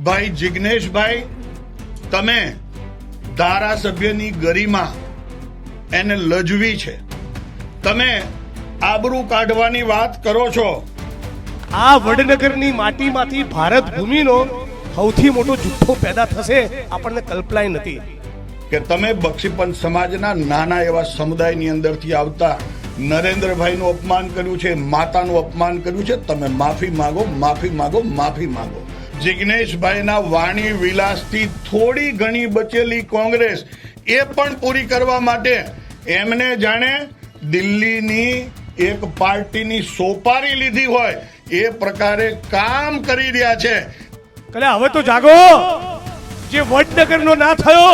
ભાઈ જિગ્નેશભાઈ, તમે ધારાસભ્યની ગરિમા એને લજવી છે, તમે આબરૂ કાઢવાની વાત કરો છો. આ વડનગરની માટીમાંથી ભારત ભૂમિનો સૌથી મોટો જુઠ્ઠો પેદા થશે આપણને કલ્પનાય નથી કે તમે બક્ષીપંથ સમાજના નાના એવા સમુદાયની અંદરથી આવતા નરેન્દ્રભાઈનું અપમાન કર્યું છે, માતાનું અપમાન કર્યું છે. તમે માફી માંગો, માફી માંગો, માફી માંગો. જિગ્નેશભાઈના વાણી વિલાસથી થોડી ઘણી બચેલી કોંગ્રેસ એ પણ પૂરી કરવા માટે એમને જાણે દિલ્હીની એક પાર્ટીની સોપારી લીધી હોય એ પ્રકારે કામ કરી રહ્યા છે. કલે હવે તો જાગો. જે વડનગરનો ના થયો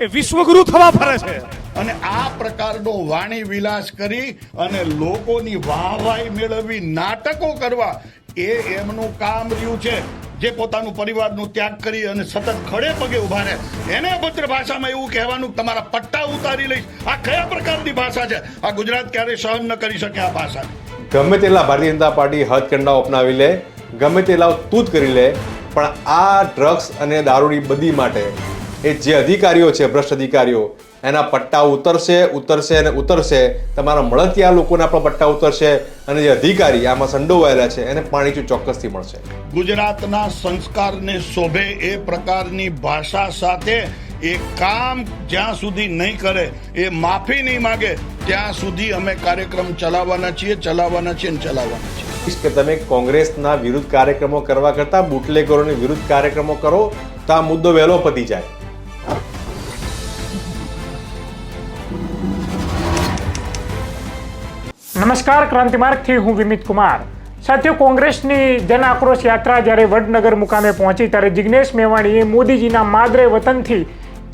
એ વિશ્વગુરુ થવા ફરે છે. અને આ પ્રકારનો વાણી વિલાસ કરી અને લોકોની વાહવાઈ મેળવવી, નાટકો કરવા, એ એમનું કામ રહ્યું છે. જે પોતાનું પરિવારનું ત્યાગ કરી અને સતત ખડે પગે ઉભા રહે એને અભદ્ર ભાષામાં એવું કહેવાનું તમારા પટ્ટા ઉતારી લઈશ. આ કયા પ્રકારની ભાષા છે? આ ગુજરાત ક્યારે સહન ન કરી શકે આ ભાષા. ગમે તેટલા ભારતીય જનતા પાર્ટી હથકંડાઓ અપનાવી લે, ગમે તેટલા તૂત કરી લે, પણ આ ડ્રગ્સ અને દારૂની બધી માટે એ જે અધિકારીઓ છે, ભ્રષ્ટ અધિકારીઓ, એના પટ્ટા ઉતરશે અને ઉતરશે. તમારા મળતિયા લોકોના પણ પટ્ટા ઉતરશે અને જે અધિકારી આમાં સંડોવાયેલા છે એને પાણીચું ચોક્કસથી મળશે. ગુજરાતના સંસ્કારને શોભે એ પ્રકારની ભાષા સાથે એ કામ જ્યાં સુધી નહીં કરે, એ માફી નહીં માગે, ત્યાં સુધી અમે કાર્યક્રમ ચલાવવાના છીએ. કે તમે કોંગ્રેસના વિરુદ્ધ કાર્યક્રમો કરવા કરતા બુટલેગરોની વિરુદ્ધ કાર્યક્રમો કરો તો આ મુદ્દો વહેલો પતી જાય. નમસ્કાર, ક્રાંતિમાર્ગથી હું વિમિત કુમાર. સાથીઓ, કોંગ્રેસની જન આક્રોશ યાત્રા જ્યારે વડનગર મુકામે પહોંચી ત્યારે જિગ્નેશ મેવાણીએ મોદીજીના માદરે વતનથી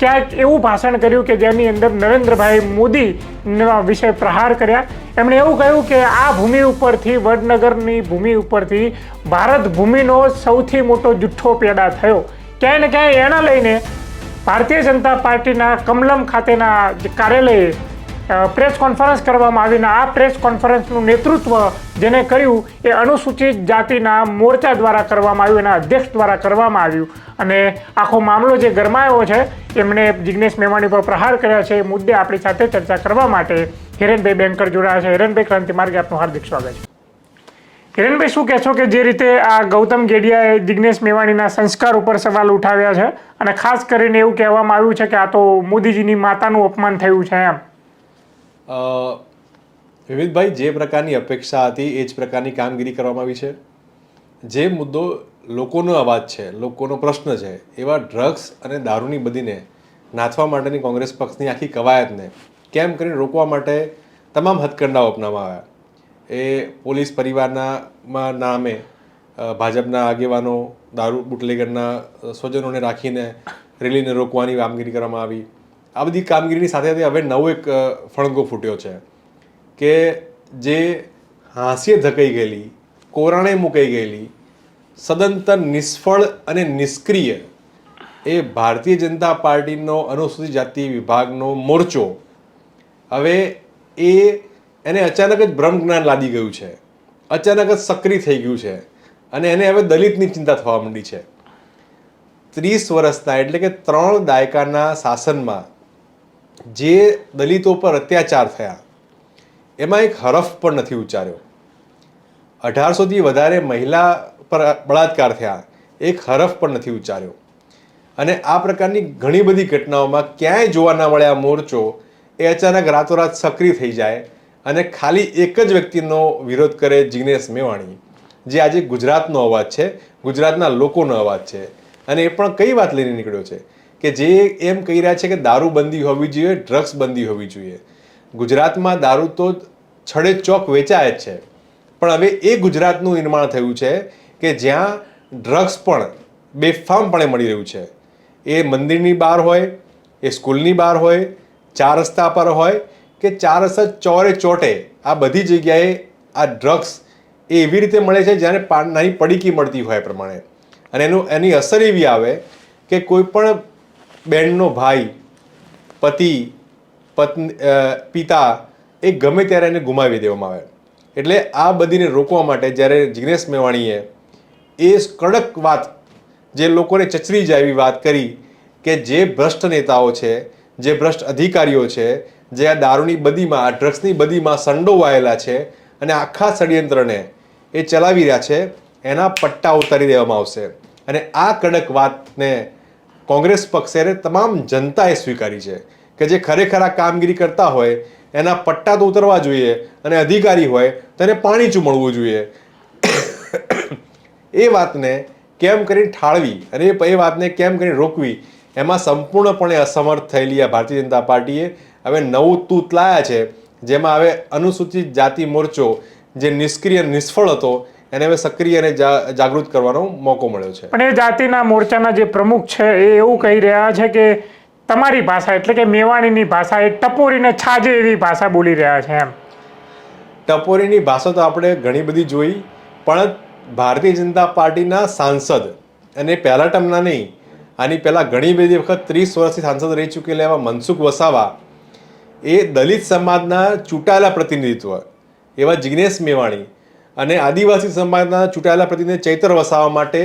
ક્યાંક એવું ભાષણ કર્યું કે જેની અંદર નરેન્દ્રભાઈ મોદીના વિશે પ્રહાર કર્યા. એમણે એવું કહ્યું કે આ ભૂમિ ઉપરથી, વડનગરની ભૂમિ ઉપરથી ભારત ભૂમિનો સૌથી મોટો જુઠ્ઠો પેદા થયો. ક્યાંય ને ક્યાંય એના લઈને ભારતીય જનતા પાર્ટીના કમલમ ખાતેના જે કાર્યાલયે પ્રેસ કોન્ફરન્સ કરવામાં આવીને આ પ્રેસ કોન્ફરન્સનું નેતૃત્વ જેને કર્યું એ અનુસૂચિત જાતિના મોરચા દ્વારા કરવામાં આવ્યું, એના અધ્યક્ષ દ્વારા કરવામાં આવ્યું. અને આખો મામલો જે ગરમાયો છે, એમણે જિગ્નેશ મેવાણી પર પ્રહાર કર્યા છે. એ મુદ્દે આપણી સાથે ચર્ચા કરવા માટે હિરેનભાઈ બેંકર જોડાયા છે. હિરેનભાઈ, ક્રાંતિમાર્ગે આપનું હાર્દિક સ્વાગત છે. હિરેનભાઈ, શું કહેશો કે જે રીતે આ ગૌતમ ગેડિયાએ જિગ્નેશ મેવાણીના સંસ્કાર ઉપર સવાલ ઉઠાવ્યા છે અને ખાસ કરીને એવું કહેવામાં આવ્યું છે કે આ તો મોદીજીની માતાનું અપમાન થયું છે એમ? વિવિધભાઈ, જે પ્રકારની અપેક્ષા હતી એ જ પ્રકારની કામગીરી કરવામાં આવી છે. જે મુદ્દો લોકોનો અવાજ છે, લોકોનો પ્રશ્ન છે, એવા ડ્રગ્સ અને દારૂની બધીને નાથવા માટેની કોંગ્રેસ પક્ષની આખી કવાયતને કેમ કરીને રોકવા માટે તમામ હથકંડાઓ અપનાવવામાં આવ્યા. એ પોલીસ પરિવારના નામે ભાજપના આગેવાનો, દારૂ બુટલેગરના સ્વજનોને રાખીને રેલીને રોકવાની કામગીરી કરવામાં આવી. આ બધી કામગીરીની સાથે સાથે હવે નવો એક ફણગો ફૂટ્યો છે કે જે હાંસીએ ધકાઈ ગયેલી, કોરાણે મુકાઈ ગયેલી, સદંતર નિષ્ફળ અને નિષ્ક્રિય એ ભારતીય જનતા પાર્ટીનો અનુસૂચિત જાતિ વિભાગનો મોરચો હવે એને અચાનક જ બ્રહ્મ જ્ઞાન લાદી ગયું છે, અચાનક જ સક્રિય થઈ ગયું છે અને એને હવે દલિતની ચિંતા થવા માંડી છે. 30 વર્ષના એટલે કે 3 દાયકાના શાસનમાં જે દલિતો પર અત્યાચાર થયા એમાં એક હરફ પણ નથી ઉચ્ચાર્યો. 1800થી વધારે મહિલા પર બળાત્કાર થયા, એક હરફ પણ નથી ઉચ્ચાર્યો. અને આ પ્રકારની ઘણી બધી ઘટનાઓમાં ક્યાંય જોવા ના મળે આ મોરચો એ અચાનક રાતોરાત સક્રિય થઈ જાય અને ખાલી એક જ વ્યક્તિનો વિરોધ કરે, જિગ્નેશ મેવાણી, જે આજે ગુજરાતનો અવાજ છે, ગુજરાતના લોકોનો અવાજ છે. અને એ પણ કઈ વાત લઈને નીકળ્યો છે કે જે એમ કહી રહ્યા છે કે દારૂ બંધી હોવી જોઈએ, ડ્રગ્સ બંધી હોવી જોઈએ. ગુજરાતમાં દારૂ તો છડે ચોક વેચાય જ છે, પણ હવે એ ગુજરાતનું નિર્માણ થયું છે કે જ્યાં ડ્રગ્સ પણ બેફામપણે મળી રહ્યું છે. એ મંદિરની બહાર હોય, એ સ્કૂલની બહાર હોય, 4 રસ્તા પર હોય કે 4 રસ્તા ચોરે ચોટે, આ બધી જગ્યાએ આ ડ્રગ્સ એ એવી રીતે મળે છે જ્યારે નાની પડીકી મળતી હોય પ્રમાણે. અને એની અસર એવી આવે કે કોઈ પણ બહેનનો ભાઈ, પતિ, પત્ની, પિતા એ ગમે ત્યારે એને ગુમાવી દેવામાં આવે. એટલે આ બધીને રોકવા માટે જ્યારે જિગ્નેશ મેવાણીએ એ કડક વાત જે લોકોને ચચરી જાય એવી વાત કરી કે જે ભ્રષ્ટ નેતાઓ છે, જે ભ્રષ્ટ અધિકારીઓ છે, જે આ દારૂની બદીમાં, આ ડ્રગ્સની બદીમાં સંડોવાયેલા છે અને આખા ષડયંત્રને એ ચલાવી રહ્યા છે, એના પટ્ટા ઉતારી દેવામાં આવશે. અને આ કડક વાતને કોંગ્રેસ પક્ષે તમામ જનતાએ સ્વીકારી છે કે જે ખરેખર આ કામગીરી કરતા હોય એના પટ્ટા તો ઉતરવા જોઈએ અને અધિકારી હોય તેને પાણી ચૂમળવું જોઈએ. એ વાતને કેમ કરીને ઠાળવી અને એ વાતને કેમ કરીને રોકવી, એમાં સંપૂર્ણપણે અસમર્થ થયેલી આ ભારતીય જનતા પાર્ટીએ હવે નવું તૂત લાયા છે, જેમાં હવે અનુસૂચિત જાતિ મોરચો જે નિષ્ક્રિય નિષ્ફળ હતો એને હવે સક્રિય અને જાગૃત કરવાનો મોકો મળ્યો છે. પણ એ જાતિના મોરચાના જે પ્રમુખ છે એ એવું કહી રહ્યા છે કે તમારી ભાષા એટલે કે મેવાણીની ભાષા એ ટપોરીને છાજે એવી ભાષા બોલી રહ્યા છે. એમ ટપોરીની ભાષા તો આપણે ઘણી બધી જોઈ, પણ ભારતીય જનતા પાર્ટીના સાંસદ અને પહેલા ટર્મના નહીં, આની પહેલાં ઘણી બધી વખત 30 વર્ષથી સાંસદ રહી ચૂકેલા એવા મનસુખ વસાવા, એ દલિત સમાજના ચૂંટાયેલા પ્રતિનિધિત્વ એવા જિગ્નેશ મેવાણી અને આદિવાસી સમાજના ચૂંટાયેલા પ્રતિનિધિ ચૈતર વસાવા માટે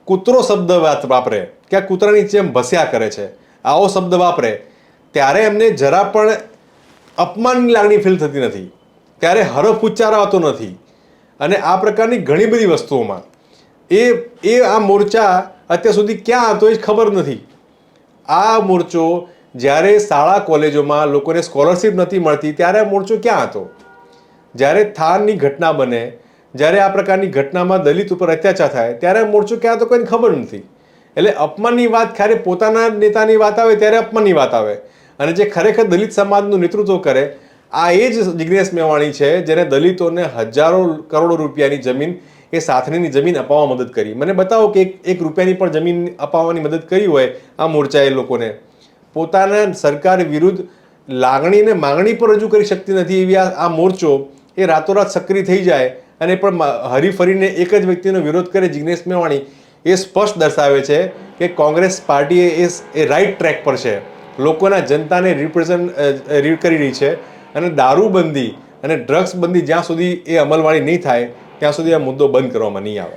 કૂતરો શબ્દ વાપરે કે આ કૂતરાની જેમ ભસ્યા કરે છે, આવો શબ્દ વાપરે ત્યારે એમને જરા પણ અપમાનની લાગણી ફીલ થતી નથી, ત્યારે હરફ ઉચ્ચારાતો નથી. અને આ પ્રકારની ઘણી બધી વસ્તુઓમાં એ આ મોરચા અત્યાર સુધી ક્યાં હતો એ ખબર નથી. આ મોરચો જ્યારે શાળા કોલેજોમાં લોકોને સ્કોલરશિપ નથી મળતી ત્યારે આ મોરચો ક્યાં હતો? જ્યારે થારની ઘટના બને, જ્યારે આ પ્રકારની ઘટનામાં દલિત ઉપર અત્યાચાર થાય ત્યારે મોરચો ક્યાં તો કોઈને ખબર નથી. એટલે અપમાનની વાત જ્યારે પોતાના નેતાની વાત આવે ત્યારે અપમાનની વાત આવે, અને જે ખરેખર દલિત સમાજનું નેતૃત્વ કરે આ એ જ જિગ્નેશ મેવાણી છે જેને દલિતોને હજારો કરોડો રૂપિયાની જમીન, એ સાથણીની જમીન અપાવવા મદદ કરી. મને બતાવો કે એક રૂપિયાની પણ જમીન અપાવવાની મદદ કરી હોય આ મોરચાએ લોકોને. પોતાના સરકાર વિરુદ્ધ લાગણીને માંગણી પર રજૂ કરી શકતી નથી એવી આ મોરચો એ રાતોરાત સક્રિય થઈ જાય અને પણ હરીફરીને એક જ વ્યક્તિનો વિરોધ કરે જિગ્નેશ મેવાણી, એ સ્પષ્ટ દર્શાવે છે કે કોંગ્રેસ પાર્ટી એ રાઈટ ટ્રેક પર છે, લોકોના જનતાને રીડ કરી રહી છે. અને દારૂબંધી અને ડ્રગ્સ બંધી જ્યાં સુધી એ અમલવાળી નહીં થાય ત્યાં સુધી આ મુદ્દો બંધ કરવામાં નહીં આવે.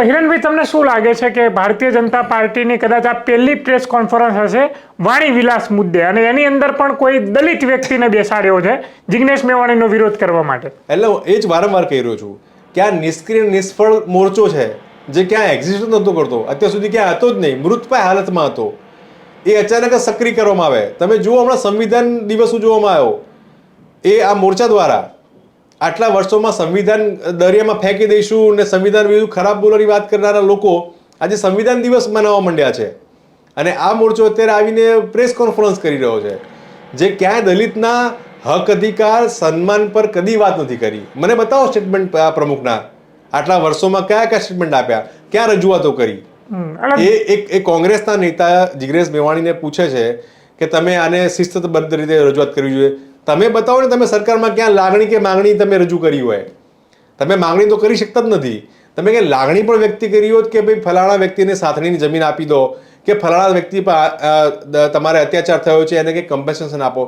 હિરણભાઈ, તમને શું લાગે છે કે ભારતીય જનતા પાર્ટીની કદાચ આ પહેલી પ્રેસ કોન્ફરન્સ હશે વાણી વિલાસ મુદ્દે, અને એની અંદર પણ કોઈ દલિત વ્યક્તિને બેસાડ્યો છે જિગ્નેશ મેવાણીનો વિરોધ કરવા માટે? એટલે હું એ જ વારંવાર કહી રહ્યો છું કે આ નિષ્ક્રિય નિષ્ફળ મોરચો છે જે ક્યાં એક્ઝિસ્ટ નહોતો કરતો, અત્યાર સુધી ક્યાં હતો જ નહીં, મૃતપાય હાલતમાં હતો, એ અચાનક જ સક્રિય કરવામાં આવે. તમે જુઓ હમણાં સંવિધાન દિવસ ઉજવવામાં આવ્યો એ આ મોરચા દ્વારા. આટલા વર્ષોમાં સંવિધાન દરિયામાં ફેંકી દઈશું ને સંવિધાન વિરુદ્ધ ખરાબ બોલવાની વાત કરનારા લોકો આજે સંવિધાન દિવસ મનાવવા માંડ્યા છે, અને આ મોરચો અત્યારે આવીને પ્રેસ કોન્ફરન્સ કરી રહ્યો છે જે ક્યાંય દલિતના હક અધિકાર સન્માન પર કદી વાત નથી કરી. મને બતાવો સ્ટેટમેન્ટ આ પ્રમુખના, આટલા વર્ષોમાં કયા કયા સ્ટેટમેન્ટ આપ્યા, ક્યાં રજૂઆતો કરી? એ કોંગ્રેસના નેતા જિગ્નેશ મેવાણીને પૂછે છે કે તમે આને શિસ્તબદ્ધ રીતે રજૂઆત કરવી જોઈએ. તમે બતાવો ને, તમે સરકારમાં ક્યાં લાગણી કે માંગણી તમે રજૂ કરી હોય? તમે માંગણી તો કરી શકતા જ નથી. તમે કે લાગણી પણ વ્યક્ત કરી હોત કે ભાઈ ફલાણા વ્યક્તિને સાથણીની જમીન આપી દો, કે ફલાણા વ્યક્તિ પર તમારે અત્યાચાર થયો છે એને કંઈક કમ્પેન્સેશન આપો.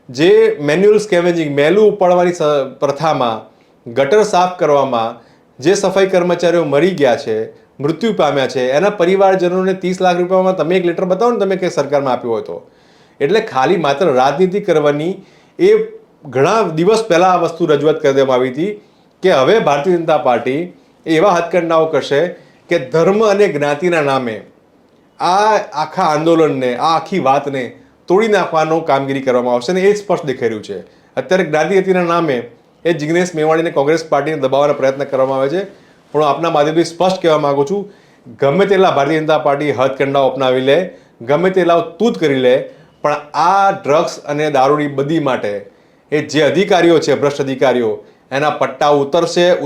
જે મેન્યુઅલ સ્કેવેન્જિંગ, મેલું ઉપાડવાની પ્રથામાં, ગટર સાફ કરવામાં જે સફાઈ કર્મચારીઓ મરી ગયા છે, મૃત્યુ પામ્યા છે, એના પરિવારજનોને 30 લાખ રૂપિયામાં તમે એક લેટર બતાવો ને તમે કે સરકારમાં આપ્યો હોય તો. એટલે ખાલી માત્ર રાજનીતિ કરવાની એ ઘણા દિવસ પહેલાં આ વસ્તુ રજૂઆત કરી દેવામાં આવી હતી કે હવે ભારતીય જનતા પાર્ટી એવા હાથકંડાઓ કરશે કે ધર્મ અને જ્ઞાતિના નામે આ આખા આંદોલનને, આ આખી વાતને તોડી નાખવાનો કામગીરી કરવામાં આવશે. અને એ જ સ્પષ્ટ દેખાઈ રહ્યું છે. અત્યારે જ્ઞાતિના નામે એ જિગ્નેશ મેવાણીને કોંગ્રેસ પાર્ટીને દબાવવાનો પ્રયત્ન કરવામાં આવે છે. પણ હું આપના માધ્યમથી સ્પષ્ટ કહેવા માગું છું, ગમે તેટલા ભારતીય જનતા પાર્ટી હાથકંડાઓ અપનાવી લે, ગમે તેટલા તૂત કરી લે, પણ આ ડ્રગ્સ અને દારૂની બધી માટે એ જે અધિકારીઓ છે, ભ્રષ્ટ અધિકારીઓ, એના પટ્ટા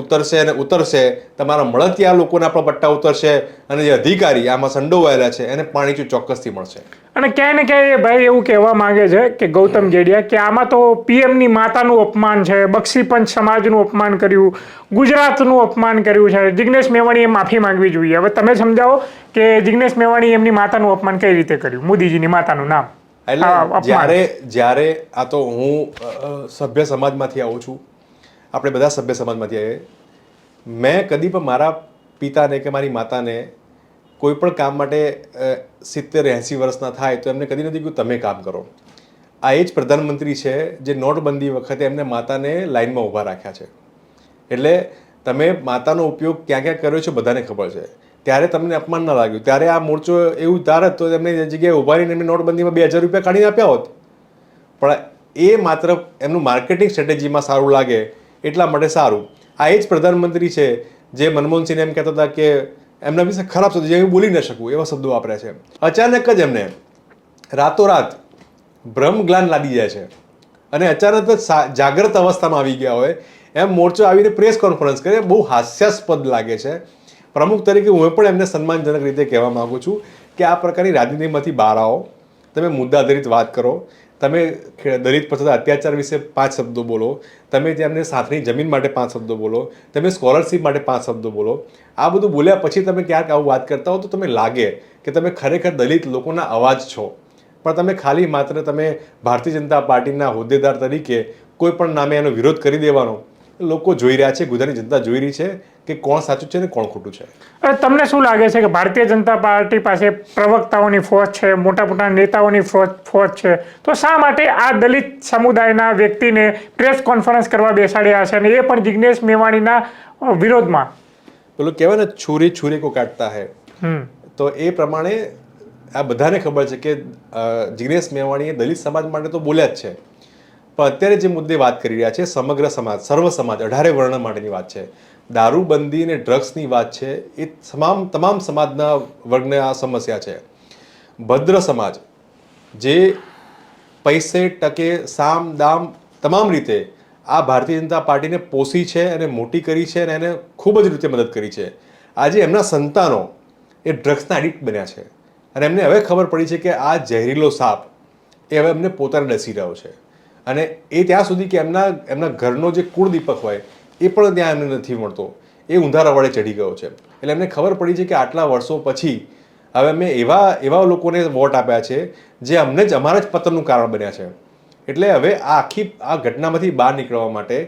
ઉતરશે અને ઉતરશે. તમારા મળતિયા લોકોના પણ પટ્ટા ઉતરશે, અને જે અધિકારી આમાં સંડોવાયેલા છે એને પાણીચું ચોક્કસથી મળશે. અને ક્યાંય ને ક્યાંય ભાઈ એવું કહેવા માંગે છે કે ગૌતમ જેડિયા કે આમાં તો પીએમની માતાનું અપમાન છે, બક્ષીપંચ સમાજનું અપમાન કર્યું, ગુજરાતનું અપમાન કર્યું છે, જિગ્નેશ મેવાણીએ માફી માંગવી જોઈએ. હવે તમે સમજાવો કે જિગ્નેશ મેવાણીએ એમની માતાનું અપમાન કઈ રીતે કર્યું, મોદીજીની માતાનું નામ? એટલે જ્યારે આ તો હું સભ્ય સમાજમાંથી આવું છું, આપણે બધા સભ્ય સમાજમાંથી આવીએ. મેં કદી પણ મારા પિતાને કે મારી માતાને કોઈ પણ કામ માટે 70-80 વર્ષના થાય તો એમને કદી નથી કહ્યું તમે કામ કરો. આ એ જ પ્રધાનમંત્રી છે જે નોટબંધી વખતે એમને માતાને લાઇનમાં ઊભા રાખ્યા છે. એટલે તમે માતાનો ઉપયોગ ક્યાં ક્યાં કર્યો છે બધાને ખબર છે. ત્યારે તમને અપમાન ના લાગ્યું, ત્યારે આ મોરચો એવું ધારત તો એમને જગ્યાએ ઊભા રહીને એમને નોટબંધીમાં 2000 રૂપિયા કાઢીને આપ્યા હોત. પણ એ માત્ર એમનું માર્કેટિંગ સ્ટ્રેટેજીમાં સારું લાગે એટલા માટે સારું. આ એ જ પ્રધાનમંત્રી છે જે મનમોહનસિંહ એમ કહેતા હતા કે એમના વિશે ખરાબ શબ્દો જે હું બોલી ન શકું એવા શબ્દો વાપર્યા છે. અચાનક જ એમને રાતોરાત બ્રહ્મગ્લાન લાદી જાય છે અને અચાનક જ જાગ્રત અવસ્થામાં આવી ગયા હોય એમ મોરચો આવીને પ્રેસ કોન્ફરન્સ કરે. બહુ હાસ્યાસ્પદ લાગે છે. પ્રમુખ તરીકે હું પણ એમને સન્માનજનક રીતે કહેવા માગું છું કે આ પ્રકારની રાજનીતિમાંથી બહાર આવો, તમે મુદ્દા આધારિત વાત કરો, તમે દલિત પર થતા અત્યાચાર વિશે 5 શબ્દો બોલો, તમે તેમને સાથની જમીન માટે 5 શબ્દો બોલો, તમે સ્કોલરશિપ માટે 5 શબ્દો બોલો. આ બધું બોલ્યા પછી તમે ક્યાંક આવું વાત કરતા હો તો તમે લાગે કે તમે ખરેખર દલિત લોકોના અવાજ છો. પણ તમે ખાલી માત્ર તમે ભારતીય જનતા પાર્ટીના હોદ્દેદાર તરીકે કોઈ પણ નામે એનો વિરોધ કરી દેવાનો લોકો જોઈ રહ્યા છે, ગુજરાતની જનતા જોઈ રહી છે કે કોણ સાચું છે ને કોણ ખોટું છે. તમને શું લાગે છે કે ભારતીય જનતા પાર્ટી પાસે પ્રવક્તાઓની ફોજ છે, મોટા મોટા નેતાઓની ફોજ છે, તો શા માટે આ દલિત સમુદાયના વ્યક્તિને પ્રેસ કોન્ફરન્સ કરવા બેસાડ્યા છે અને એ પણ જિગ્નેશ મેવાણીના વિરોધમાં? પેલું કહેવાય ને છુરી છુરી કો કાટતા હૈ, તો એ પ્રમાણે આ બધાને ખબર છે કે જિગ્નેશ મેવાણીએ દલિત સમાજ માટે તો બોલ્યા જ છે, પણ અત્યારે જે મુદ્દે વાત કરી રહ્યા છે સમગ્ર સમાજ, સર્વ સમાજ, 18 વર્ણ માટેની વાત છે. દારૂબંધી અને ડ્રગ્સની વાત છે એ તમામ સમાજના વર્ગને આ સમસ્યા છે. ભદ્ર સમાજ જે પૈસે ટકે સામ દામ તમામ રીતે આ ભારતીય જનતા પાર્ટીને પોષી છે અને મોટી કરી છે અને એને ખૂબ જ રીતે મદદ કરી છે. આજે એમના સંતાનો એ ડ્રગ્સના એડિક્ટ બન્યા છે અને એમને હવે ખબર પડી છે કે આ ઝેરીલો સાપ એ હવે એમને પોતાને ડસી રહ્યો છે અને એ ત્યાં સુધી કે એમના ઘરનો જે કુળદીપક હોય એ પણ ત્યાં એમને નથી મળતો, એ ઊંધા રવાડે ચડી ગયો છે. એટલે એમને ખબર પડી છે કે આટલા વર્ષો પછી હવે અમે એવા લોકોને વોટ આપ્યા છે જે અમને જ અમારા જ પતનનું કારણ બન્યા છે. એટલે હવે આ ઘટનામાંથી બહાર નીકળવા માટે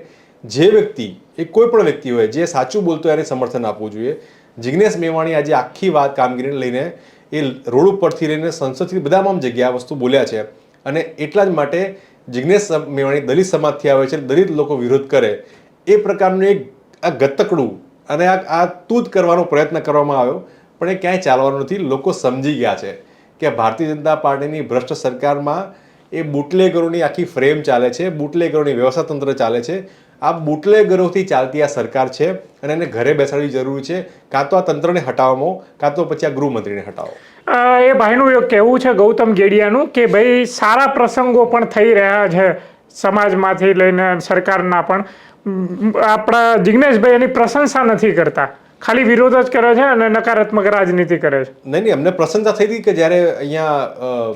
જે વ્યક્તિ, એ કોઈ પણ વ્યક્તિ હોય જે સાચું બોલતો એને સમર્થન આપવું જોઈએ. જિગ્નેશ મેવાણી આજે આખી વાત કામગીરીને લઈને એ રોડ ઉપરથી લઈને સંસદથી બધામાં જગ્યા વસ્તુ બોલ્યા છે અને એટલા જ માટે જિગ્નેશ મેવાણી દલિત સમાજથી આવે છે, દલિત લોકો વિરોધ કરે એ પ્રકારનું એક આ ગતકડું અને આ તૂત કરવાનો પ્રયત્ન કરવામાં આવ્યો, પણ એ ક્યાંય ચાલવાનું નથી. લોકો સમજી ગયા છે કે ભારતીય જનતા પાર્ટીની ભ્રષ્ટ સરકારમાં એ બુટલેગરોની આખી ફ્રેમ ચાલે છે, બુટલેગરોની વ્યવસ્થા તંત્ર ચાલે છે. આ બુટલેગરોથી ચાલતી આ સરકાર છે અને એને ઘરે બેસાડવી જરૂરી છે. કાં તો આ તંત્રને હટાવો, કાં તો પછી આ ગૃહમંત્રીને હટાવો. એ ભાઈનું એવું કહેવું છે ગૌતમ ગેડિયાનું કે ભાઈ સારા પ્રસંગો પણ થઈ રહ્યા છે સમાજમાંથી લઈને સરકારના પણ. આપણા જિગ્નેશભાઈ એની પ્રશંસા નથી કરતા, ખાલી વિરોધ જ કરે છે અને નકારાત્મક રાજનીતિ કરે છે. નહીં, અમને પ્રશંસા થઈ હતી કે જ્યારે અહીંયા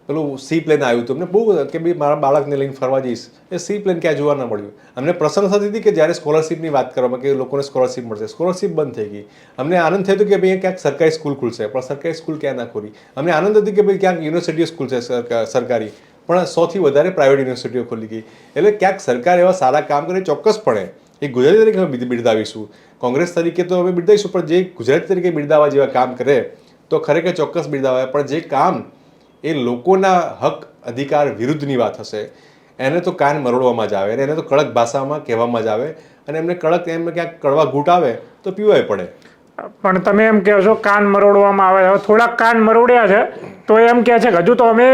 પેલું સી પ્લેન આવ્યું હતું, અમને બહુ કે ભાઈ મારા બાળકને લઈને ફરવા જઈશ, એ સી પ્લેન ક્યાં જોવા ન મળ્યું. અમને પ્રશંસા થતી હતી કે જ્યારે સ્કોલરશિપની વાત કરવામાં કે લોકોને સ્કોલરશિપ મળશે, સ્કોલરશિપ બંધ થઈ ગઈ. અમને આનંદ થયો હતો કે ભાઈ ક્યાંક સરકારી સ્કૂલ ખુલશે, પણ સરકારી સ્કૂલ ક્યાં ના ખોલી. અમને આનંદ હતી કે ભાઈ ક્યાંક યુનિવર્સિટીઓ સ્કૂલ છે સરકારી, પણ 100થી વધારે પ્રાઇવેટ યુનિવર્સિટીઓ ખોલી ગઈ. એટલે ક્યાંક સરકાર એવા સારા કામ કરે ચોક્કસપણે એ ગુજરાતી તરીકે અમે બિરદાવીશું, કોંગ્રેસ તરીકે તો અમે બિરદાવીશું, પણ જે ગુજરાતી તરીકે બિરદાવા જેવા કામ કરે તો ખરેખર ચોક્કસ બિરદાવાય. પણ જે કામ એ લોકોના હક અધિકાર વિરુદ્ધની વાત હશે એને તો કાન મરોડવામાં જ આવે અને એને તો કડક ભાષામાં કહેવામાં જ આવે અને એમને કડક એમને ક્યાંક કડવા ઘૂંટ આવે તો પીવાય પડે. પણ તમે એમ કહો છો કાન મરોડવામાં આવે, હવે થોડાક કાન મરોડ્યા છે તો એમ કહે છે કે હજુ તો અમે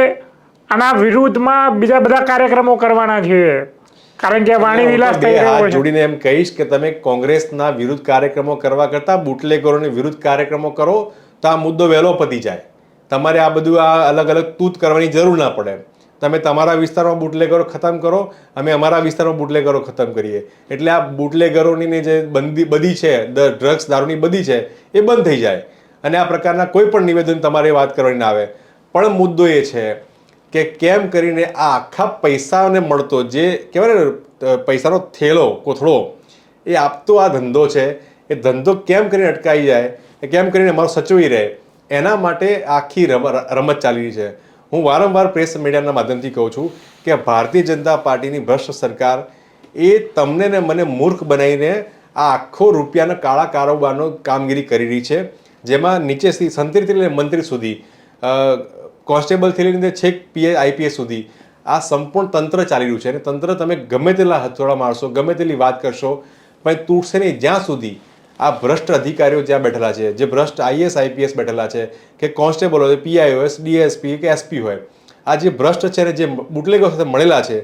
આના વિરુદ્ધમાં બીજા બધા કાર્યક્રમો કરવાના છીએ, કારણ કે વાણી વિલાસ થઈ રહ્યો છે. જોડીને એમ કહીશ કે તમે કોંગ્રેસના વિરુદ્ધ કાર્યક્રમો કરવા કરતા બુટલેગરોની વિરુદ્ધ કાર્યક્રમો કરો તો આ મુદ્દો વહેલો પતી જાય. તમારે આ બધું આ અલગ અલગ તૂત કરવાની જરૂર ના પડે. તમે તમારા વિસ્તારમાં બુટલેગરો ખતમ કરો, અમે અમારા વિસ્તારમાં બુટલેગરો ખતમ કરીએ. એટલે આ બુટલેગરોની જે બધી છે, ડ્રગ્સ દારૂની બધી છે એ બંધ થઈ જાય અને આ પ્રકારના કોઈ પણ નિવેદન તમારે વાત કરવાની ના આવે. પણ મુદ્દો એ છે કે કેમ કરીને આ આખા પૈસાને મળતો જે કહેવાય ને પૈસાનો થેલો કોથળો એ આપતો આ ધંધો છે, એ ધંધો કેમ કરીને અટકાઈ જાય, કેમ કરીને અમારો સચવાઈ રહે, એના માટે આખી રમત ચાલી રહી છે. હું વારંવાર પ્રેસ મીડિયાના માધ્યમથી કહું છું કે ભારતીય જનતા પાર્ટીની ભ્રષ્ટ સરકાર એ તમને ને મને મૂર્ખ બનાવીને આ આખો રૂપિયાના કાળા કારોબારનો કામગીરી કરી રહી છે. જેમાં નીચેથી સંતરીથી લઈને મંત્રી સુધી, કોન્સ્ટેબલથી લઈને છેક પીઆઈ આઈપીએસ સુધી આ સંપૂર્ણ તંત્ર ચાલી રહ્યું છે. અને તંત્ર તમે ગમે તેટલા હથોડા મારશો, ગમે તેટલી વાત કરશો, પણ તૂટશે નહીં જ્યાં સુધી આ ભ્રષ્ટ અધિકારીઓ જ્યાં બેઠેલા છે, જે ભ્રષ્ટ આઈએસ આઈપીએસ બેઠેલા છે, કે કોન્સ્ટેબલ હોય, પીઆઈ હોય, ડીએસપી કે એસપી હોય, આ જે ભ્રષ્ટ છે ને જે બુટલેગો સાથે મળેલા છે,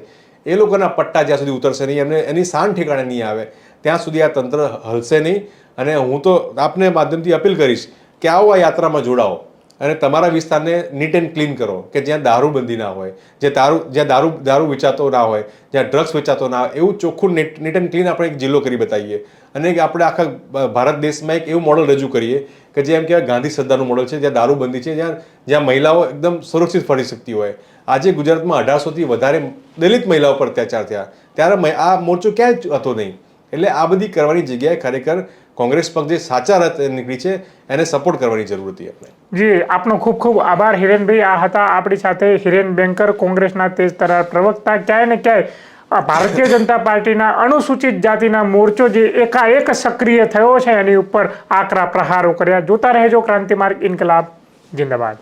એ લોકોના પટ્ટા જ્યાં સુધી ઉતરશે નહીં, એમને એની શાન ઠેકાણે નહીં આવે, ત્યાં સુધી આ તંત્ર હલશે નહીં. અને હું તો આપને માધ્યમથી અપીલ કરીશ કે આવો આ યાત્રામાં જોડાઓ અને તમારા વિસ્તારને નીટ એન્ડ ક્લીન કરો, કે જ્યાં દારૂબંધી ના હોય, જ્યાં દારૂ વેચાતો ના હોય, જ્યાં ડ્રગ્સ વેચાતો ના હોય, એવું ચોખ્ખું નીટ એન્ડ ક્લીન આપણે એક જિલ્લો કરી બતાવીએ. અને આપણે આખા ભારત દેશમાં એક એવું મોડલ રજૂ કરીએ કે જે એમ કહેવાય ગાંધી શ્રદ્ધાનું મોડલ છે, જ્યાં દારૂબંધી છે, જ્યાં મહિલાઓ એકદમ સુરક્ષિત ફરી શકતી હોય. આજે ગુજરાતમાં 1800થી વધારે દલિત મહિલાઓ પર અત્યાચાર થયા, ત્યારે આ મોરચો ક્યાંય જ હતો નહીં. એટલે આ બધી કરવાની જગ્યાએ ખરેખર કોંગ્રેસ પક્ષ જે સાચા રસ્તે નીકળી છે એને સપોર્ટ કરવાની જરૂર હતી આપણે. જી, આપનો ખૂબ ખૂબ આભાર હિરેનભાઈ. આ હતા આપણી સાથે હિરેન બેંકર, કોંગ્રેસના તેજ તરાર પ્રવક્તા. ક્યાંય ને ક્યાંય ભારતીય જનતા પાર્ટીના અનુસૂચિત જાતિના મોરચો જે એકાએક સક્રિય થયો છે એની ઉપર આકરા પ્રહારો કર્યા. જોતા રહેજો ક્રાંતિમાર્ગ. ઇન્કલાબ જિંદાબાદ.